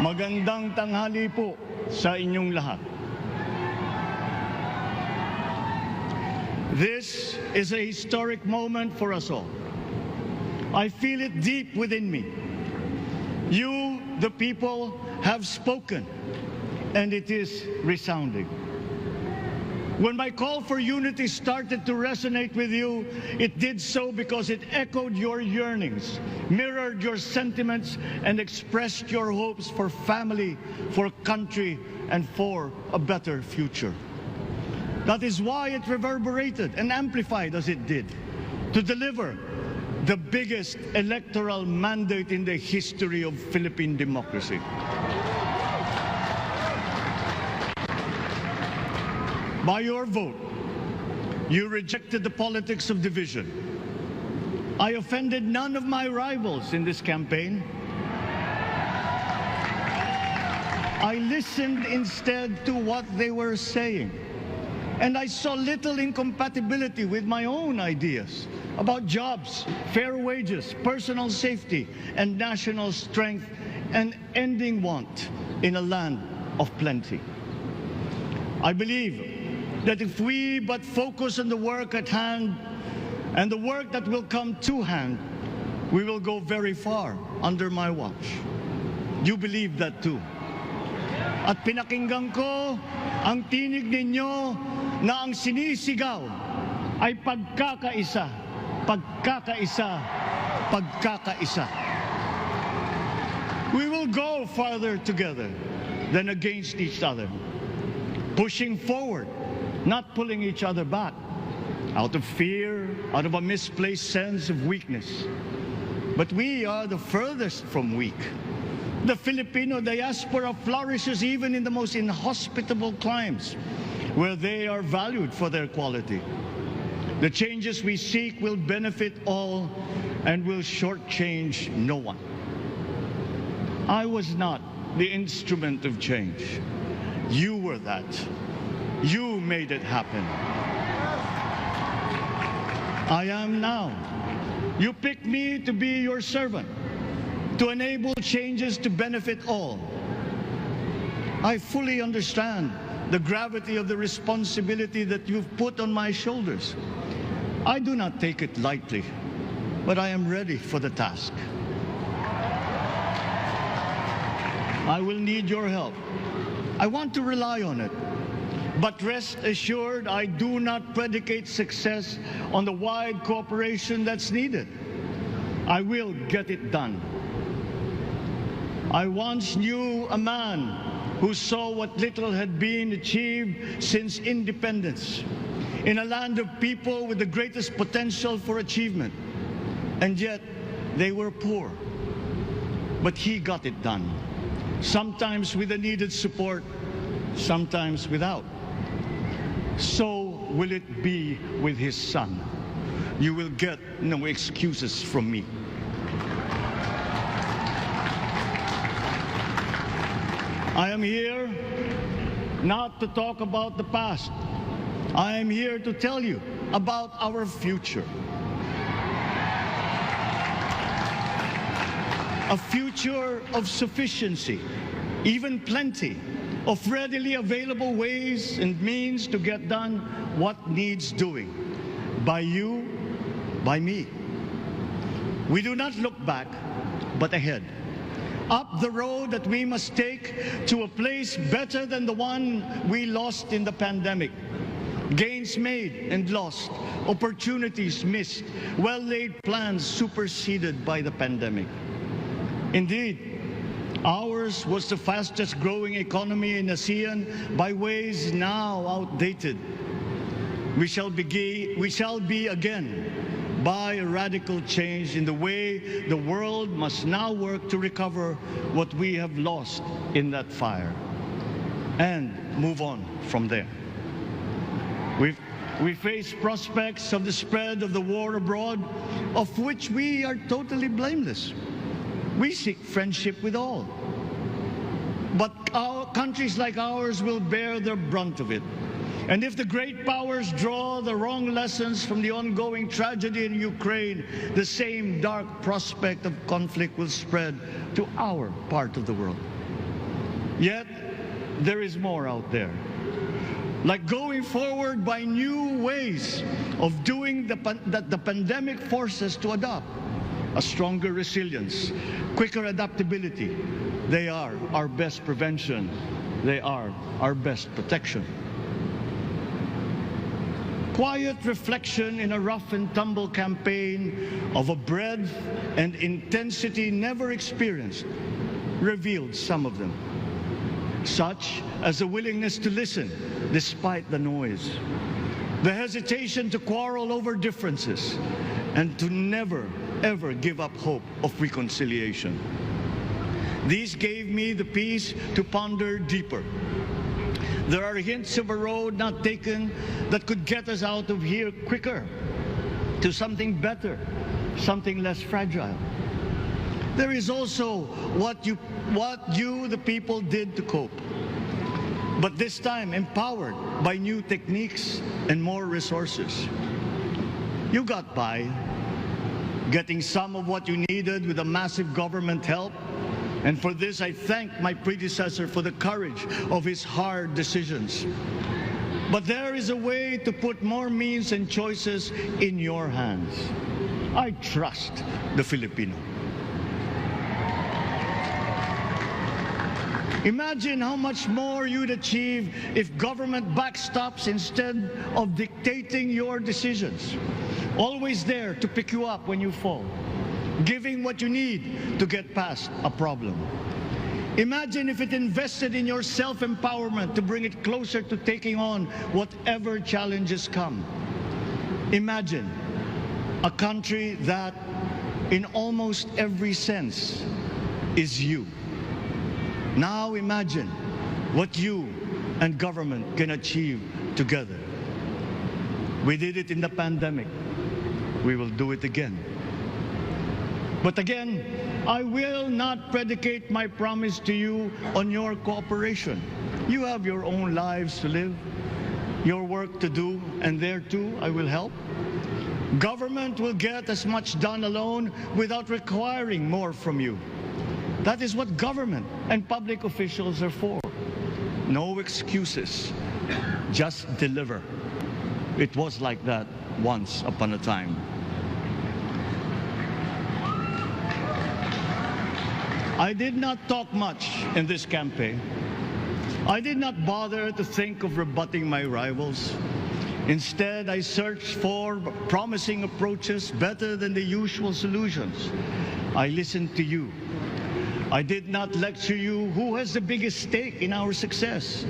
Magandang tanghali po sa inyong lahat. This is a historic moment for us all. I feel it deep within me. You, the people, have spoken, and it is resounding. When my call for unity started to resonate with you, it did so because it echoed your yearnings, mirrored your sentiments, and expressed your hopes for family, for country, and for a better future. That is why it reverberated and amplified as it did, to deliver the biggest electoral mandate in the history of Philippine democracy. By your vote, you rejected the politics of division. I offended none of my rivals in this campaign. I listened instead to what they were saying. And I saw little incompatibility with my own ideas about jobs, fair wages, personal safety, and national strength, and ending want in a land of plenty. I believe that if we but focus on the work at hand and the work that will come to hand, we will go very far under my watch. You believe that too. At pinakinggan ko ang tinig ninyo na ang sinisigaw ay pagkakaisa, pagkakaisa, pagkakaisa. We will go farther together than against each other, pushing forward, not pulling each other back, out of fear, out of a misplaced sense of weakness. But we are the furthest from weak. The Filipino diaspora flourishes even in the most inhospitable climes, where they are valued for their quality. The changes we seek will benefit all and will shortchange no one. I was not the instrument of change. You were that. You made it happen. I am now. You picked me to be your servant, to enable changes to benefit all. I fully understand the gravity of the responsibility that you've put on my shoulders. I do not take it lightly, but I am ready for the task. I will need your help. I want to rely on it. But rest assured, I do not predicate success on the wide cooperation that's needed. I will get it done. I once knew a man who saw what little had been achieved since independence in a land of people with the greatest potential for achievement, and yet they were poor. But he got it done, sometimes with the needed support, sometimes without. So will it be with his son. You will get no excuses from me. I am here not to talk about the past. I am here to tell you about our future. A future of sufficiency, even plenty, of readily available ways and means to get done what needs doing, by you, by me. We do not look back, but ahead, up the road that we must take to a place better than the one we lost in the pandemic. Gains made and lost, opportunities missed, well-laid plans superseded by the pandemic. Indeed, ours was the fastest growing economy in ASEAN by ways now outdated. We shall be again by a radical change in the way the world must now work to recover what we have lost in that fire and move on from there. We face prospects of the spread of the war abroad, of which we are totally blameless. We seek friendship with all. But countries like ours will bear the brunt of it. And if the great powers draw the wrong lessons from the ongoing tragedy in Ukraine, the same dark prospect of conflict will spread to our part of the world. Yet, there is more out there. Like going forward by new ways of doing that the pandemic forces to adopt. A stronger resilience, quicker adaptability. They are our best prevention. They are our best protection. Quiet reflection in a rough and tumble campaign of a breadth and intensity never experienced revealed some of them, such as a willingness to listen despite the noise, the hesitation to quarrel over differences, and to never, ever give up hope of reconciliation. These gave me the peace to ponder deeper. There are hints of a road not taken that could get us out of here quicker, to something better, something less fragile. There is also what you, the people, did to cope, but this time empowered by new techniques and more resources. You got by, getting some of what you needed with a massive government help, and for this I thank my predecessor for the courage of his hard decisions. But there is a way to put more means and choices in your hands. I trust the Filipino. Imagine how much more you'd achieve if government backstops instead of dictating your decisions. Always there to pick you up when you fall, giving what you need to get past a problem. Imagine if it invested in your self-empowerment to bring it closer to taking on whatever challenges come. Imagine a country that, in almost every sense, is you. Now imagine what you and government can achieve together. We did it in the pandemic. We will do it again. But again, I will not predicate my promise to you on your cooperation. You have your own lives to live, your work to do, and there too I will help. Government will get as much done alone without requiring more from you. That is what government and public officials are for. No excuses, just deliver. It was like that once upon a time. I did not talk much in this campaign. I did not bother to think of rebutting my rivals. Instead, I searched for promising approaches better than the usual solutions. I listened to you. I did not lecture you who has the biggest stake in our success.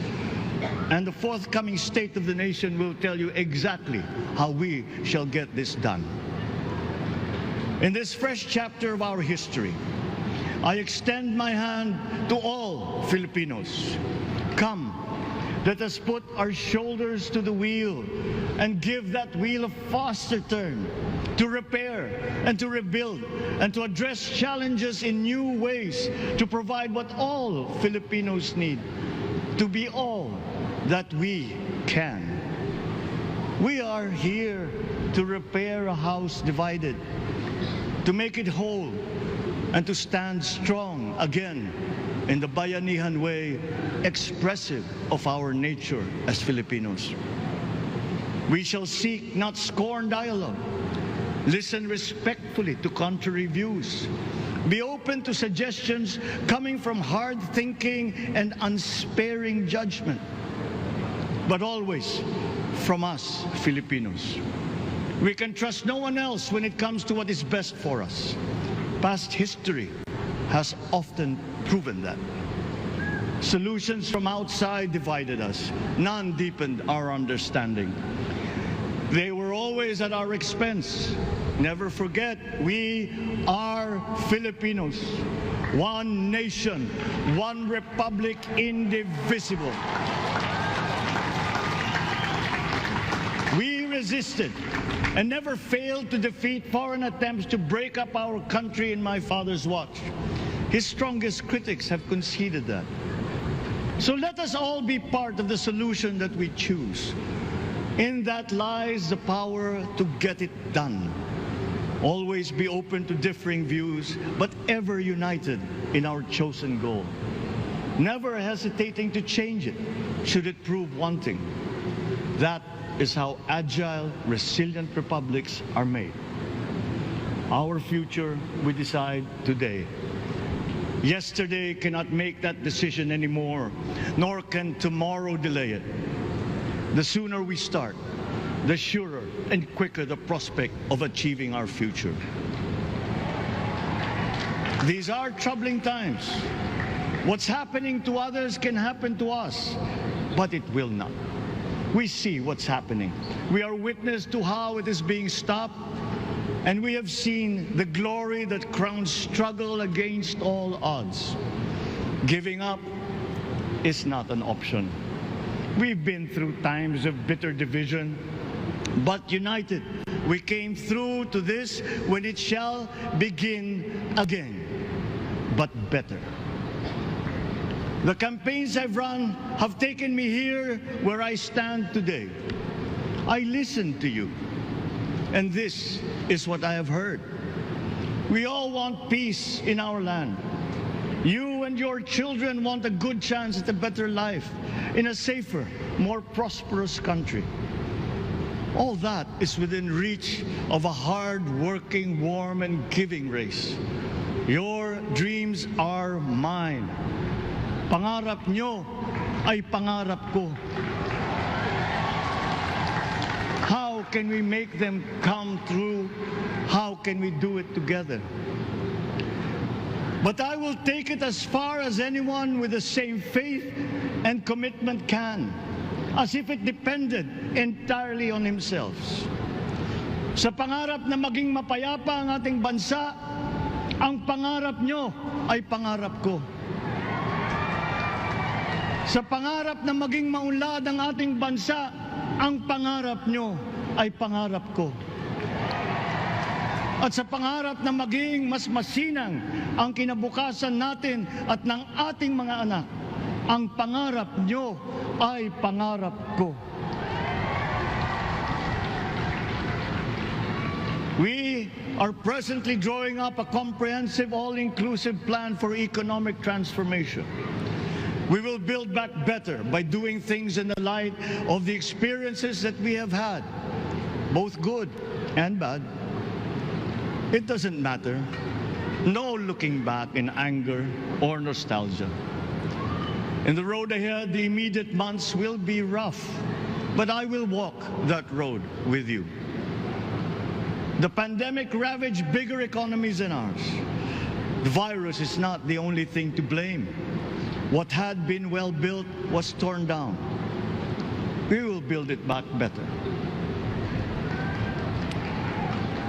And the forthcoming State of the Nation will tell you exactly how we shall get this done. In this fresh chapter of our history, I extend my hand to all Filipinos. Come, let us put our shoulders to the wheel and give that wheel a faster turn to repair and to rebuild and to address challenges in new ways, to provide what all Filipinos need, to be all that we can. We are here to repair a house divided, to make it whole, and to stand strong again in the bayanihan way, expressive of our nature as Filipinos. We shall seek, not scorn, dialogue. Listen respectfully to contrary views. Be open to suggestions coming from hard thinking and unsparing judgment. But always from us, Filipinos. We can trust no one else when it comes to what is best for us. Past history has often proven that. Solutions from outside divided us. None deepened our understanding. They were always at our expense. Never forget, we are Filipinos. One nation, one republic, indivisible. We resisted and never failed to defeat foreign attempts to break up our country in my father's watch. His strongest critics have conceded that. So let us all be part of the solution that we choose. In that lies the power to get it done. Always be open to differing views, but ever united in our chosen goal. never hesitating to change it should it prove wanting. That is how agile, resilient republics are made. Our future we decide today. Yesterday cannot make that decision anymore, nor can tomorrow delay it. The sooner we start, the surer and quicker the prospect of achieving our future. These are troubling times. What's happening to others can happen to us, but it will not. We see what's happening. We are witness to how it is being stopped, and we have seen the glory that crowns struggle against all odds. Giving up is not an option. We've been through times of bitter division, but united, we came through to this when it shall begin again, but better. The campaigns I've run have taken me here where I stand today. I listened to you, and this is what I have heard. We all want peace in our land. You and your children want a good chance at a better life in a safer, more prosperous country. All that is within reach of a hard-working, warm, and giving race. Your dreams are mine. Pangarap nyo ay pangarap ko. How can we make them come true? How can we do it together? But I will take it as far as anyone with the same faith and commitment can, as if it depended entirely on himself. Sa pangarap na maging mapayapa ang ating bansa, ang pangarap nyo ay pangarap ko. Sa pangarap na maging maunlad ang ating bansa, ang pangarap nyo ay pangarap ko. At sa pangarap na maging mas masinang ang kinabukasan natin at ng ating mga anak, ang pangarap nyo ay pangarap ko. We are presently drawing up a comprehensive, all-inclusive plan for economic transformation. We will build back better by doing things in the light of the experiences that we have had, both good and bad. It doesn't matter. No looking back in anger or nostalgia. In the road ahead, the immediate months will be rough, but I will walk that road with you. The pandemic ravaged bigger economies than ours. The virus is not the only thing to blame. What had been well built was torn down. We will build it back better.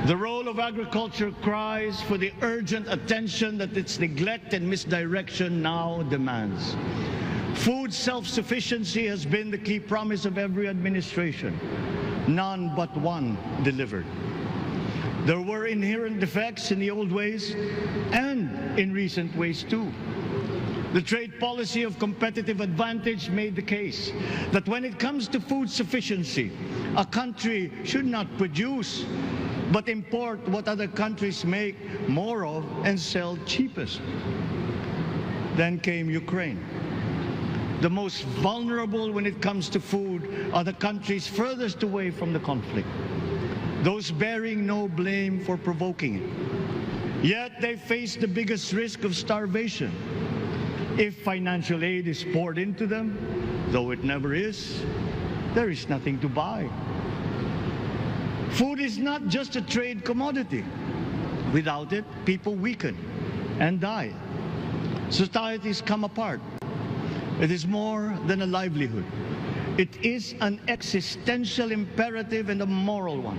The role of agriculture cries for the urgent attention that its neglect and misdirection now demands. Food self-sufficiency has been the key promise of every administration. None but one delivered. There were inherent defects in the old ways and in recent ways too. The trade policy of competitive advantage made the case that when it comes to food sufficiency, a country should not produce but import what other countries make more of and sell cheapest. Then came Ukraine. The most vulnerable when it comes to food are the countries furthest away from the conflict, those bearing no blame for provoking it. Yet they face the biggest risk of starvation. If financial aid is poured into them, though it never is, there is nothing to buy. Food is not just a trade commodity. Without it, people weaken and die. Societies come apart. It is more than a livelihood. It is an existential imperative and a moral one.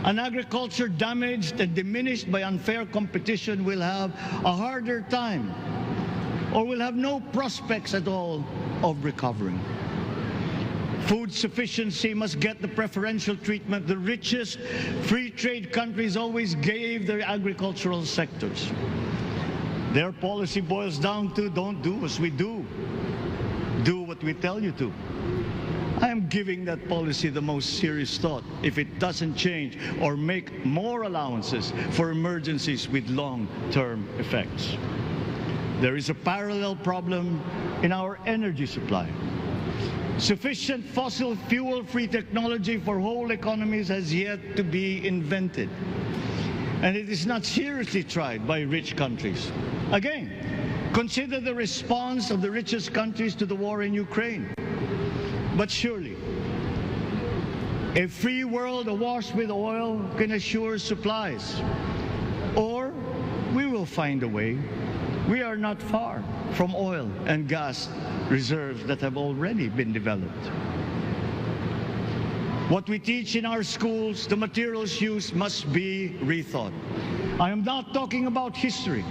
An agriculture damaged and diminished by unfair competition will have a harder time or will have no prospects at all of recovering. Food sufficiency must get the preferential treatment the richest free trade countries always gave their agricultural sectors. Their policy boils down to don't do as we do. Do what we tell you to. I am giving that policy the most serious thought if it doesn't change or make more allowances for emergencies with long-term effects. there is a parallel problem in our energy supply. Sufficient fossil fuel-free technology for whole economies has yet to be invented. And it is not seriously tried by rich countries. Again, consider the response of the richest countries to the war in Ukraine. But surely, a free world awash with oil can assure supplies. Or we will find a way. We are not far from oil and gas reserves that have already been developed. What we teach in our schools, the materials used must be rethought. I am not talking about history.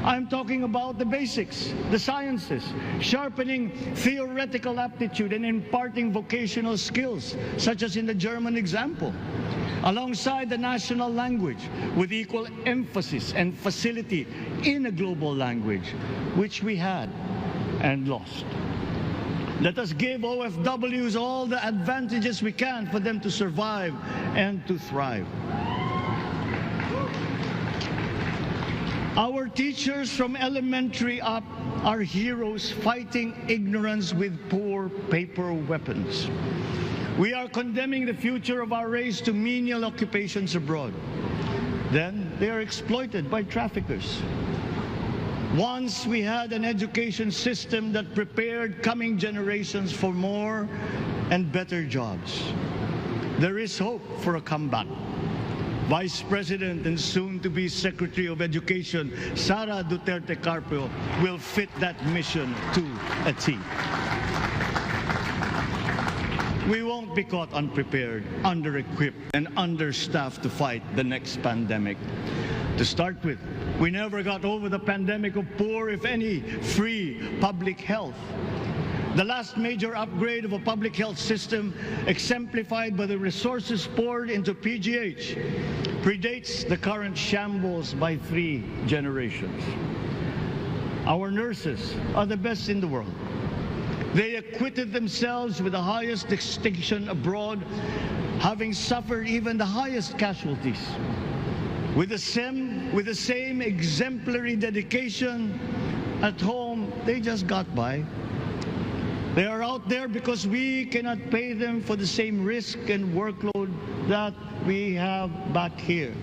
I'm talking about the basics, the sciences, sharpening theoretical aptitude and imparting vocational skills, such as in the German example, alongside the national language with equal emphasis and facility in a global language, which we had and lost. Let us give OFWs all the advantages we can for them to survive and to thrive. Our teachers from elementary up are heroes fighting ignorance with poor paper weapons. We are condemning the future of our race to menial occupations abroad. Then they are exploited by traffickers. Once we had an education system that prepared coming generations for more and better jobs. There is hope for a comeback. Vice President and soon-to-be Secretary of Education, Sara Duterte Carpio, will fit that mission to a T. We won't be caught unprepared, under-equipped, and understaffed to fight the next pandemic. To start with, we never got over the pandemic of poor, if any, free public health. The last major upgrade of a public health system, exemplified by the resources poured into PGH, predates the current shambles by 3 generations. Our nurses are the best in the world. They acquitted themselves with the highest distinction abroad, having suffered even the highest casualties. With the same exemplary dedication at home, they just got by. They are out there because we cannot pay them for the same risk and workload that we have back here.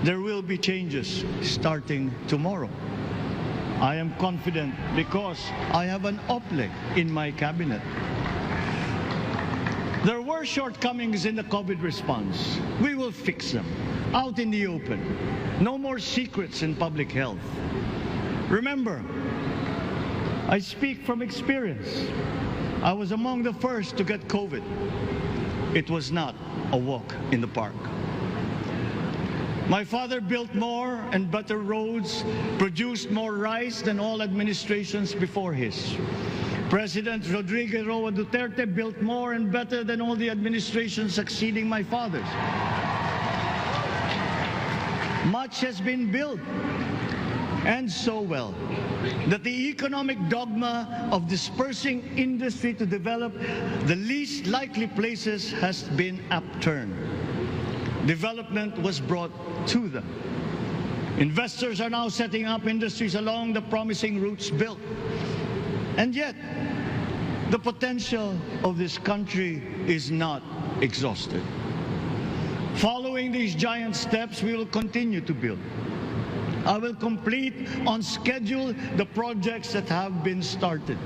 There will be changes starting tomorrow. I am confident because I have an OPLE in my cabinet. There were shortcomings in the COVID response. We will fix them out in the open. No more secrets in public health. Remember, I speak from experience. I was among the first to get COVID. It was not a walk in the park. My father built more and better roads, produced more rice than all administrations before his. President Rodrigo Roa Duterte built more and better than all the administrations succeeding my father's. Much has been built, and so well, that the economic dogma of dispersing industry to develop the least likely places has been upturned. Development was brought to them. Investors are now setting up industries along the promising routes built. And yet, the potential of this country is not exhausted. Following these giant steps, we will continue to build. I will complete on schedule the projects that have been started.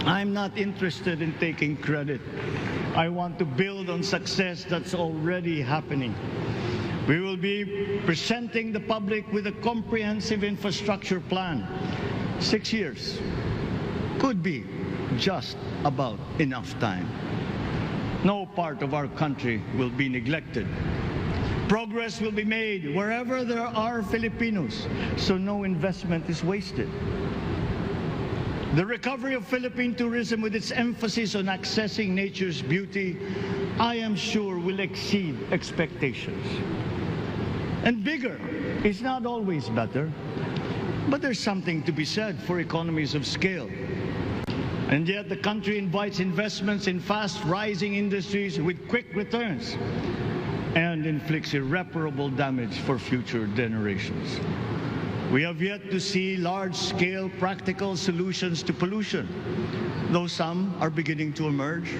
I'm not interested in taking credit. I want to build on success that's already happening. We will be presenting the public with a comprehensive infrastructure plan. 6 years could be just about enough time. No part of our country will be neglected. Progress will be made wherever there are Filipinos, so no investment is wasted. The recovery of Philippine tourism, with its emphasis on accessing nature's beauty, I am sure will exceed expectations. And bigger is not always better, but there's something to be said for economies of scale. And yet the country invites investments in fast-rising industries with quick returns and inflicts irreparable damage for future generations. We have yet to see large-scale practical solutions to pollution, though some are beginning to emerge.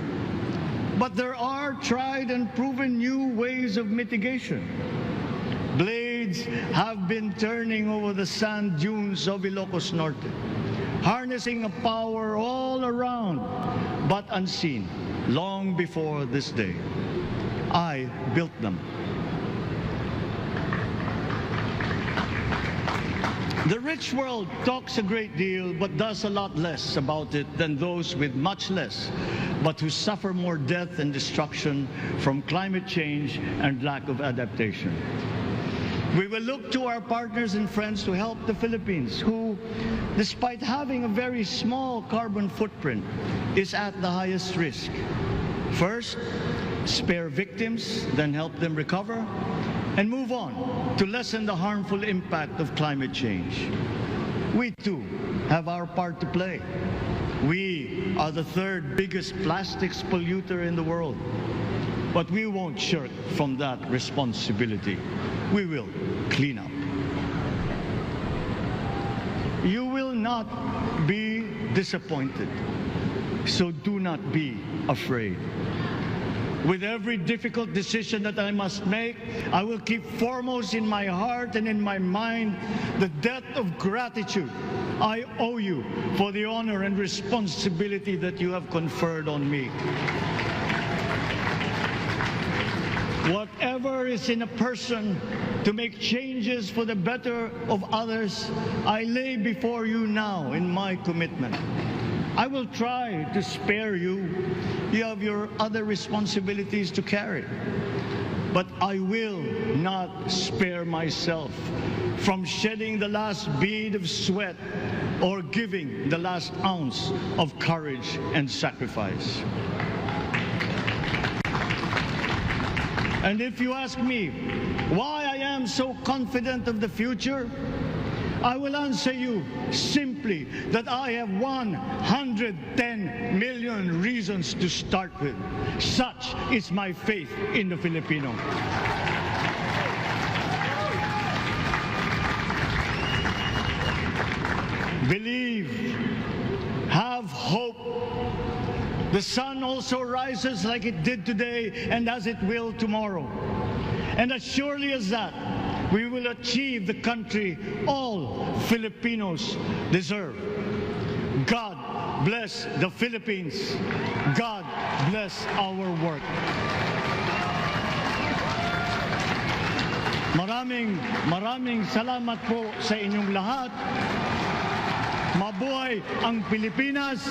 But there are tried and proven new ways of mitigation. Blades have been turning over the sand dunes of Ilocos Norte, harnessing a power all around, but unseen, long before this day. I built them. The rich world talks a great deal, but does a lot less about it than those with much less, but who suffer more death and destruction from climate change and lack of adaptation. We will look to our partners and friends to help the Philippines, who, despite having a very small carbon footprint, is at the highest risk. First, spare victims, then help them recover, and move on to lessen the harmful impact of climate change. We too have our part to play. We are the third biggest plastics polluter in the world, but we won't shirk from that responsibility. We will clean up. You will not be disappointed, so do not be afraid. With every difficult decision that I must make, I will keep foremost in my heart and in my mind the debt of gratitude I owe you for the honor and responsibility that you have conferred on me. Whatever is in a person to make changes for the better of others, I lay before you now in my commitment. I will try to spare you. You have your other responsibilities to carry. But I will not spare myself from shedding the last bead of sweat or giving the last ounce of courage and sacrifice. And if you ask me why I am so confident of the future, I will answer you simply that I have 110 million reasons to start with. Such is my faith in the Filipino. Believe, have hope. The sun also rises like it did today and as it will tomorrow. And as surely as that, we will achieve the country all Filipinos deserve. God bless the Philippines. God bless our work. Maraming salamat po sa inyong lahat. Mabuhay ang Pilipinas.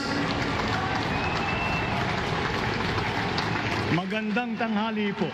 Magandang tanghali po.